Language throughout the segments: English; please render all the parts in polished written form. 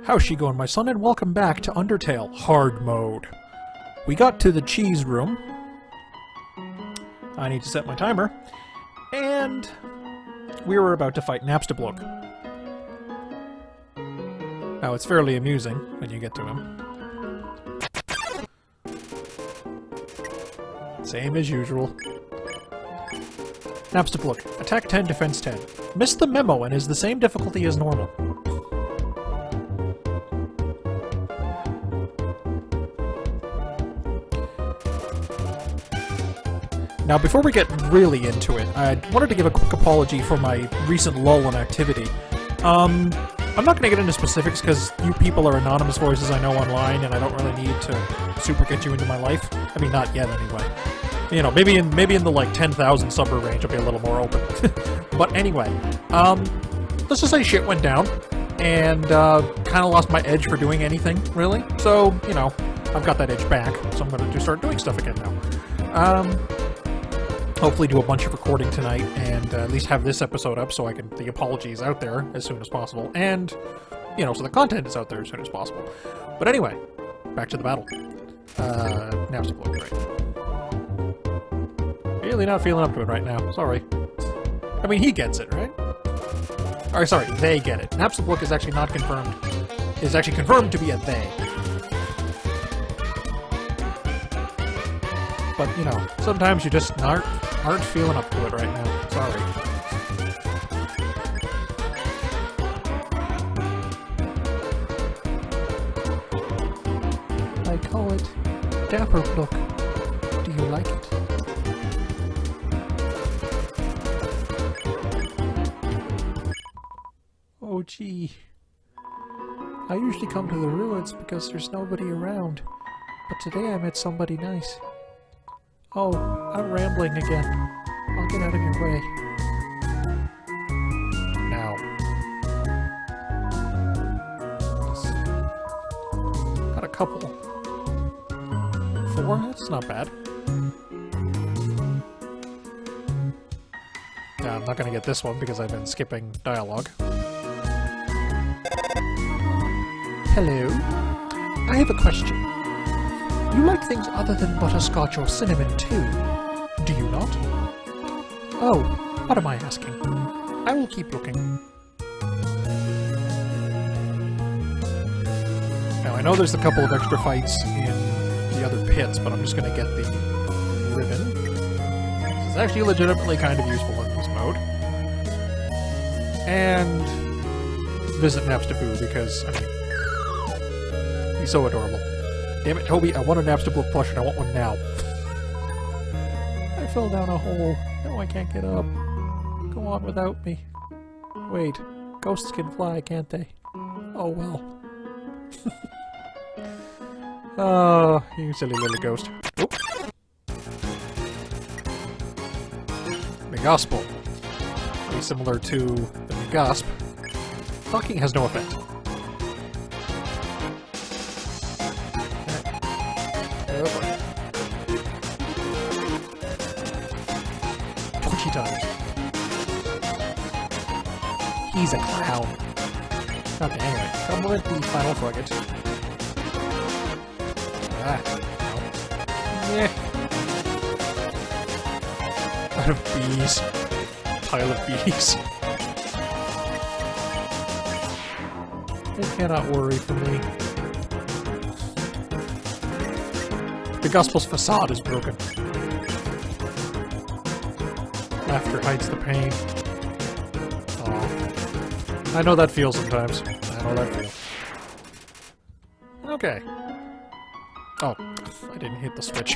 How's she going, my son? And welcome back to Undertale Hard Mode. We got to the cheese room. I need to set my timer. And we were about to fight Napstablook. Now, it's fairly amusing when you get to him. Same as usual. Napstablook, attack 10, defense 10. Missed the memo and is the same difficulty as normal. Now, before we get really into it, I wanted to give a quick apology for my recent lull in activity. I'm not going to get into specifics because you people are anonymous voices I know online, and I don't really need to super get you into my life. I mean, not yet, anyway. You know, maybe in the like 10,000 subber range, I'll be a little more open. But anyway, let's just say shit went down, and kind of lost my edge for doing anything, really. So, you know, I've got that edge back, so I'm going to start doing stuff again now. Hopefully do a bunch of recording tonight, and at least have this episode up so the apology is out there as soon as possible, and, you know, so the content is out there as soon as possible. But anyway, back to the battle. Napstablook, right. Really not feeling up to it right now, sorry. I mean, he gets it, right? Or, sorry, they get it. Napstablook is actually not confirmed. Is actually confirmed to be a they. But, you know, sometimes you just aren't feeling up to it right now. Sorry. I call it Dapper Look. Do you like it? Oh, gee. I usually come to the ruins because there's nobody around. But today I met somebody nice. Oh, I'm rambling again. I'll get out of your way. Now. Got a couple. 4? That's not bad. Yeah, I'm not gonna get this one because I've been skipping dialogue. Hello? I have a question. You like things other than butterscotch or cinnamon too, do you not? Oh, what am I asking? I will keep looking. Now, I know there's a couple of extra fights in the other pits, but I'm just going to get the ribbon. This is actually legitimately kind of useful in this mode. And visit Napstaboo because, I mean, he's so adorable. Damn it, Toby, I want a Napstablook plush and I want one now. I fell down a hole. Now I can't get up. Go on without me. Wait, ghosts can fly, can't they? Oh well. Oh, you silly little ghost. Oop. The Gospel. Very similar to the Gasp. Talking has no effect. He's a clown. Okay, anyway, come with the final frigate. Ah, no. Yeah. Out of bees. Pile of bees. They cannot worry for me. The Gospel's facade is broken. Laughter hides the pain. I know that feels sometimes. I know that feels. Okay. Oh, I didn't hit the switch.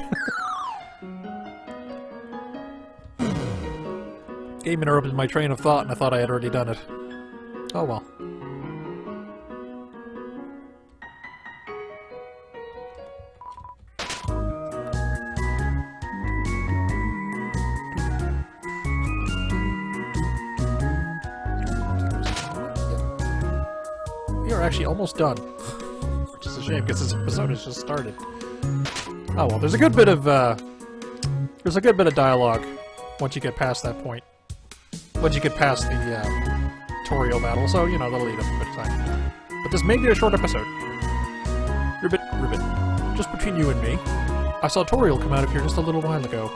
Game interrupted my train of thought and I thought I had already done it. Oh well. We are actually almost done. Which is a shame because this episode has just started. Oh well, there's a good bit of dialogue once you get past that point. Once you get past the Torio battle, so you know that'll eat up a bit of time. but this may be a short episode. Ribbit, just between you and me, I saw Toriel come out of here just a little while ago.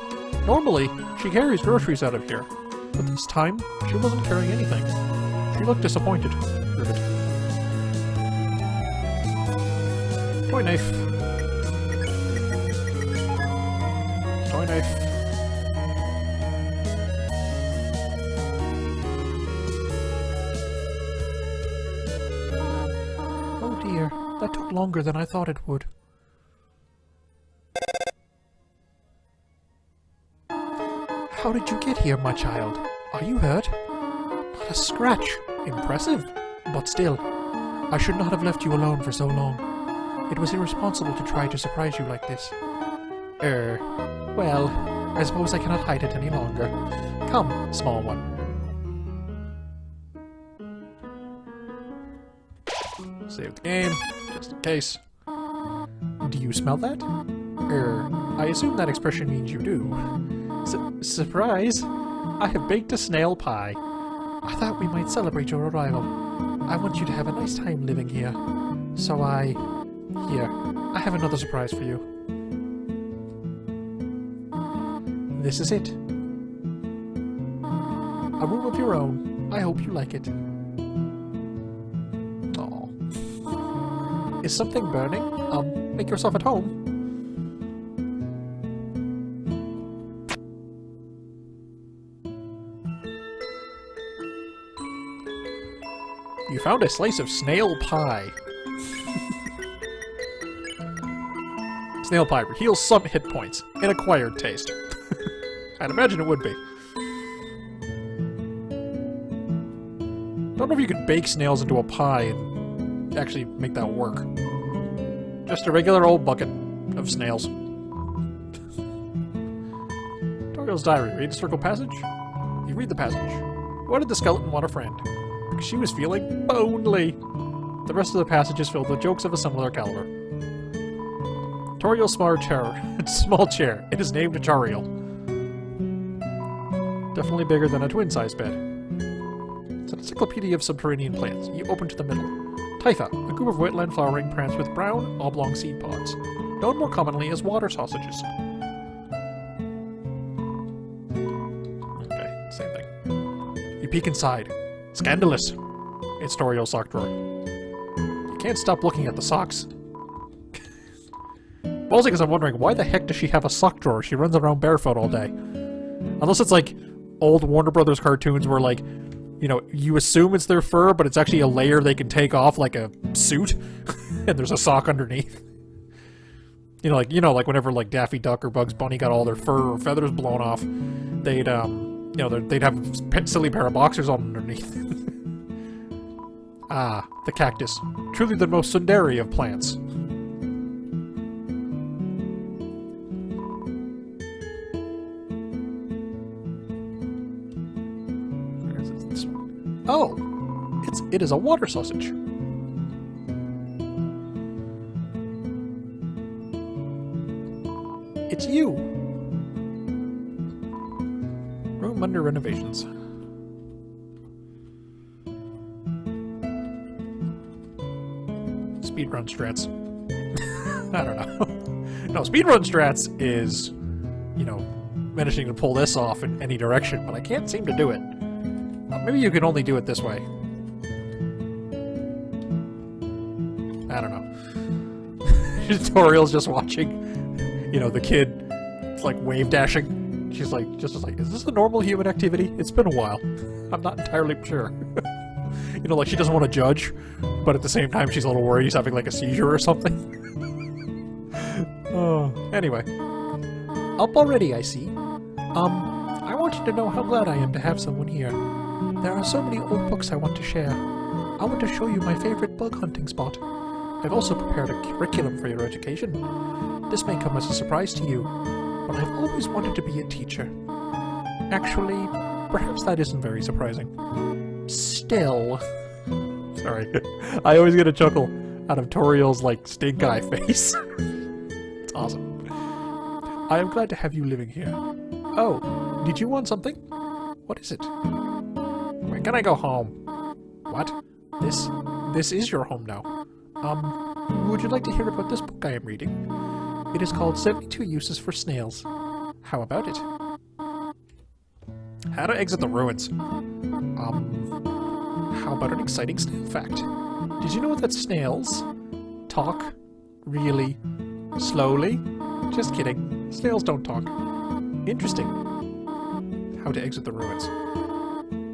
Normally, she carries groceries out of here, but this time, she wasn't carrying anything. She looked disappointed. Ribbit. Toy knife. Toy knife. Oh dear, that took longer than I thought it would. How did you get here, my child? Are you hurt? Not a scratch. Impressive. But still, I should not have left you alone for so long. It was irresponsible to try to surprise you like this. Well, I suppose I cannot hide it any longer. Come, small one. Save the game, just in case. Do you smell that? I assume that expression means you do. Surprise! I have baked a snail pie. I thought we might celebrate your arrival. I want you to have a nice time living here. So Here, I have another surprise for you. This is it. A room of your own. I hope you like it. Aww. Is something burning? Make yourself at home. You found a slice of snail pie. Snail pie heals some hit points. An acquired taste. I'd imagine it would be. Don't know if you could bake snails into a pie and actually make that work. Just a regular old bucket of snails. Toriel's diary. Read the circle passage? You read the passage. Why did the skeleton want a friend? Because she was feeling lonely. The rest of the passage is filled with jokes of a similar caliber. Toriel's small chair. It is named Chariel. Definitely bigger than a twin-sized bed. It's an encyclopedia of subterranean plants. You open to the middle. Typha, a group of wetland flowering plants with brown, oblong seed pods, known more commonly as water sausages. Okay, same thing. You peek inside. Scandalous! It's Toriel's sock drawer. You can't stop looking at the socks. Mostly because I'm wondering, why the heck does she have a sock drawer? She runs around barefoot all day. Unless it's like old Warner Brothers cartoons where, like, you know, you assume it's their fur, but it's actually a layer they can take off like a suit, and there's a sock underneath. You know, like whenever like Daffy Duck or Bugs Bunny got all their fur or feathers blown off, they'd they'd have a silly pair of boxers on underneath. Ah, the cactus. Truly the most tsundere of plants. Where is it? This one. Oh! It is a water sausage. It's you! Room under renovations. Speedrun strats. I don't know. No, speedrun strats is, you know, managing to pull this off in any direction, but I can't seem to do it. Maybe you can only do it this way. I don't know. Toriel's just watching, you know, the kid, it's like wave dashing. She's like, just like, is this a normal human activity? It's been a while. I'm not entirely sure. You know, like she doesn't want to judge, but at the same time she's a little worried he's having like a seizure or something. Anyway. Up already, I see. I want you to know how glad I am to have someone here. There are so many old books I want to share. I want to show you my favorite bug hunting spot. I've also prepared a curriculum for your education. This may come as a surprise to you, but I've always wanted to be a teacher. Actually, perhaps that isn't very surprising. Still. Sorry. I always get a chuckle out of Toriel's, like, stink eye face. It's awesome. I am glad to have you living here. Oh, did you want something? What is it? When can I go home? What? This this is your home now. Would you like to hear about this book I am reading? It is called 72 Uses for Snails. How about it? How to exit the ruins. How about an exciting snail fact? Did you know that snails talk really slowly? Just kidding. Snails don't talk. Interesting. How to exit the ruins.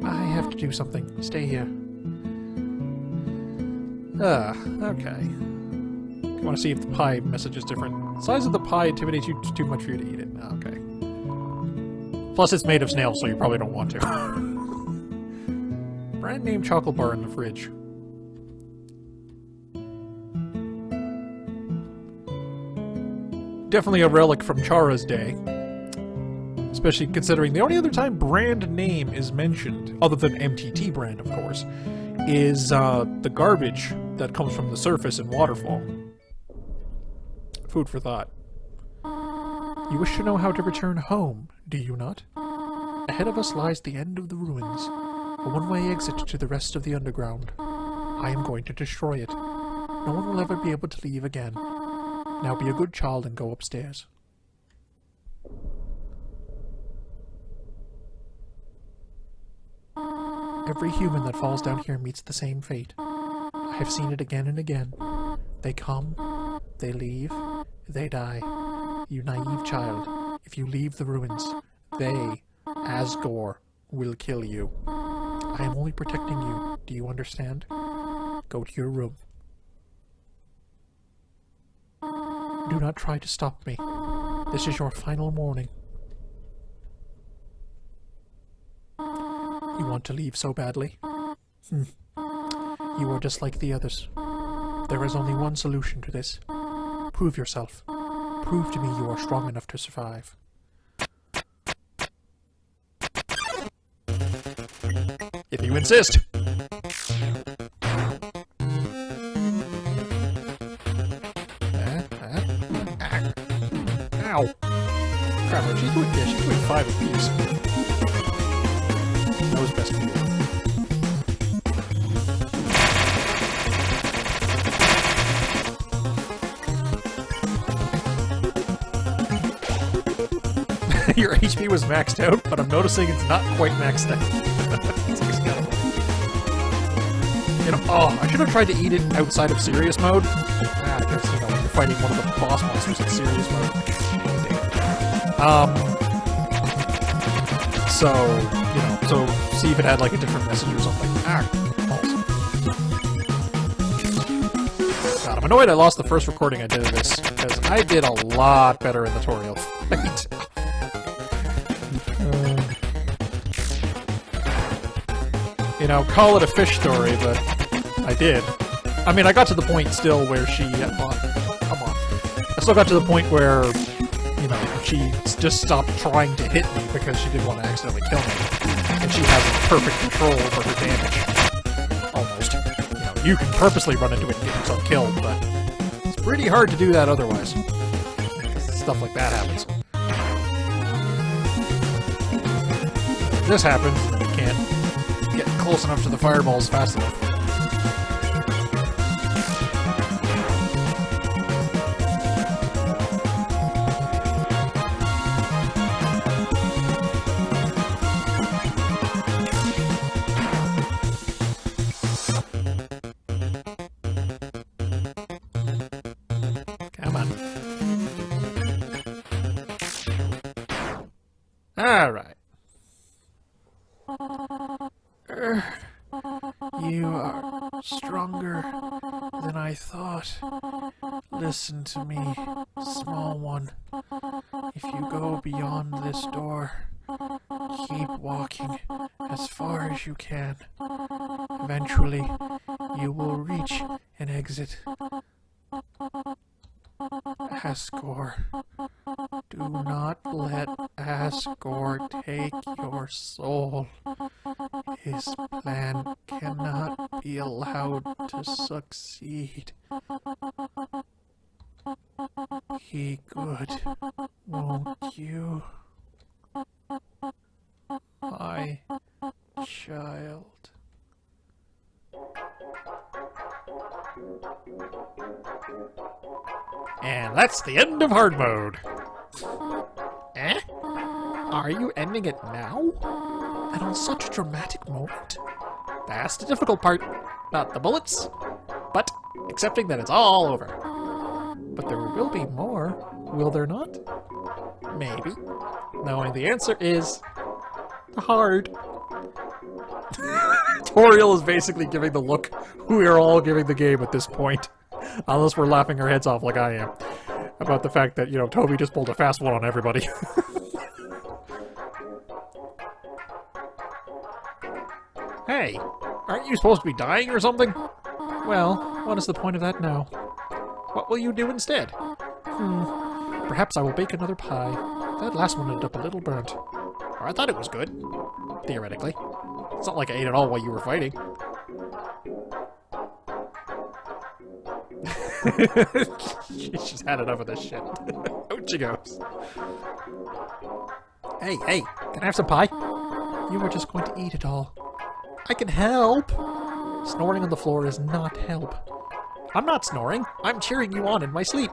I have to do something. Stay here. Okay. You want to see if the pie message is different. Size of the pie intimidates you too much for you to eat it. Okay. Plus it's made of snails, so you probably don't want to. Brand name chocolate bar in the fridge. Definitely a relic from Chara's day. Especially considering the only other time brand name is mentioned, other than MTT brand, of course, is the garbage that comes from the surface in Waterfall. Food for thought. You wish to know how to return home, do you not? Ahead of us lies the end of the ruins, a one-way exit to the rest of the underground. I am going to destroy it. No one will ever be able to leave again. Now be a good child and go upstairs. Every human that falls down here meets the same fate. I have seen it again and again. They come, they leave, they die. You naive child, if you leave the ruins, they, Asgore, will kill you. I am only protecting you. Do you understand? Go to your room. Do not try to stop me. This is your final warning. You want to leave so badly? You are just like the others. There is only one solution to this. Prove yourself. Prove to me you are strong enough to survive. If you insist. Ow. Crap, she's doing this. She's doing 5 apiece. That was best for you. Your HP was maxed out, but I'm noticing it's not quite maxed out. It's incredible. You know, oh, I should have tried to eat it outside of serious mode. I guess, you know, you're fighting one of the boss monsters in serious mode. So, you know, so see if it had like a different message or something. Balls. God, I'm annoyed I lost the first recording I did of this, because I did a lot better in the tutorial fight. You know, call it a fish story, but I did. I mean, I got to the point still where she... come on. I still got to the point where, you know, she just stopped trying to hit me because she didn't want to accidentally kill me. And she has perfect control over her damage. Almost. You know, you can purposely run into it and get yourself killed, but it's pretty hard to do that otherwise. Stuff like that happens. If this happens, you can't get close enough to the fireballs fast enough. Come on. All right. You are stronger than I thought. Listen to me, small one. If you go beyond this door, keep walking as far as you can. Eventually, you will reach an exit. Asgore. Do not let Asgore take your soul. His plan cannot be allowed to succeed. Be good, won't you? My child. And that's the end of hard mode. Eh? Are you ending it now? And on such a dramatic moment? That's the difficult part. Not the bullets, but accepting that it's all over. But there will be more, will there not? Maybe. Knowing the answer is hard. Toriel is basically giving the look we are all giving the game at this point. Unless we're laughing our heads off like I am. About the fact that, you know, Toby just pulled a fast one on everybody. Hey, aren't you supposed to be dying or something? Well, what is the point of that now? What will you do instead? Perhaps I will bake another pie. That last one ended up a little burnt. Or I thought it was good. Theoretically. It's not like I ate it all while you were fighting. She's just had enough of this shit. Out she goes. Hey, can I have some pie? You were just going to eat it all. I can help! Snoring on the floor is not help. I'm not snoring. I'm cheering you on in my sleep.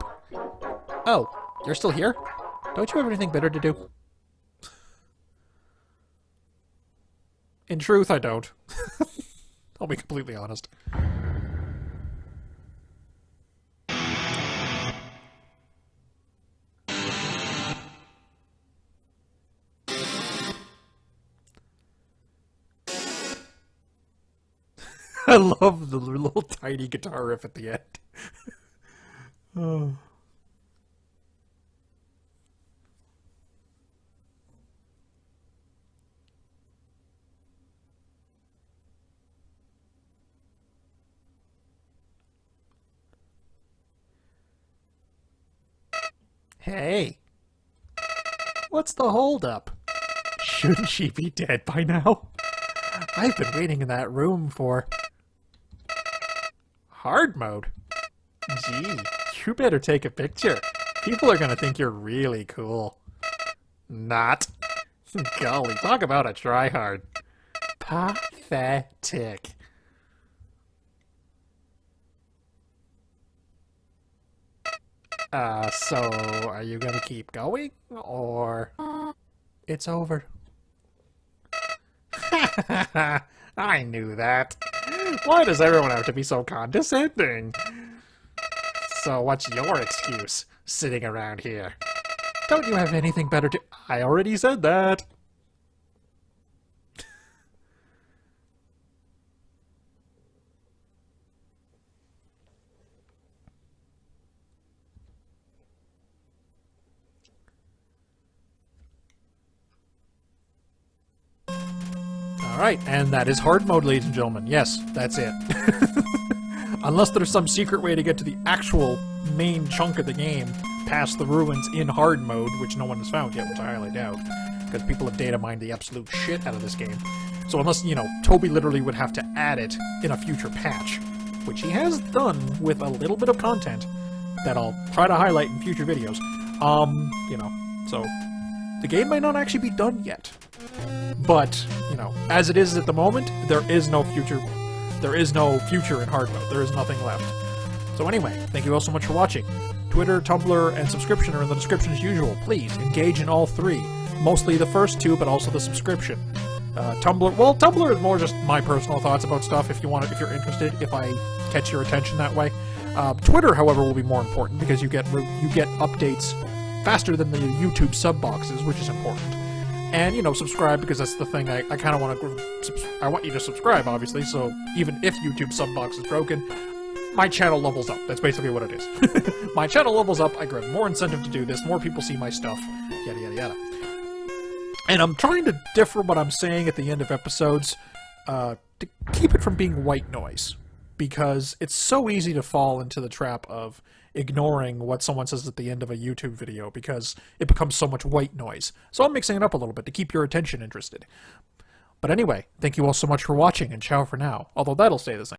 Oh, you're still here? Don't you have anything better to do? In truth, I don't. I'll be completely honest. I love the little tiny guitar riff at the end. Oh. Hey, what's the holdup? Shouldn't she be dead by now? I've been waiting in that room for... Hard mode? Gee, you better take a picture. People are gonna think you're really cool. Not. Golly, talk about a tryhard. Pathetic. So, are you gonna keep going? Or... It's over. I knew that. Why does everyone have to be so condescending? So what's your excuse, sitting around here? Don't you have anything better to... I already said that. Alright, and that is hard mode, ladies and gentlemen. Yes, that's it. Unless there's some secret way to get to the actual main chunk of the game past the ruins in hard mode, which no one has found yet, which I highly doubt, because people have data mined the absolute shit out of this game. So unless, you know, Toby literally would have to add it in a future patch, which he has done with a little bit of content that I'll try to highlight in future videos. You know, so the game may not actually be done yet. But, you know, as it is at the moment, there is no future. There is no future in hard mode. There is nothing left. So anyway, thank you all so much for watching. Twitter, Tumblr, and subscription are in the description as usual. Please engage in all three. Mostly the first two, but also the subscription. Tumblr, well, Tumblr is more just my personal thoughts about stuff if you want it, if you're interested, if I catch your attention that way. Twitter, however, will be more important because you get updates faster than the YouTube sub boxes, which is important. And, you know, subscribe, because that's the thing I kind of want to... I want you to subscribe, obviously, so even if YouTube sub box is broken, my channel levels up. That's basically what it is. My channel levels up, I grab more incentive to do this, more people see my stuff, yada yada yada. And I'm trying to differ what I'm saying at the end of episodes to keep it from being white noise, because it's so easy to fall into the trap of ignoring what someone says at the end of a YouTube video because it becomes so much white noise. So I'm mixing it up a little bit to keep your attention interested. But anyway, thank you all so much for watching, and ciao for now. Although that'll stay the same.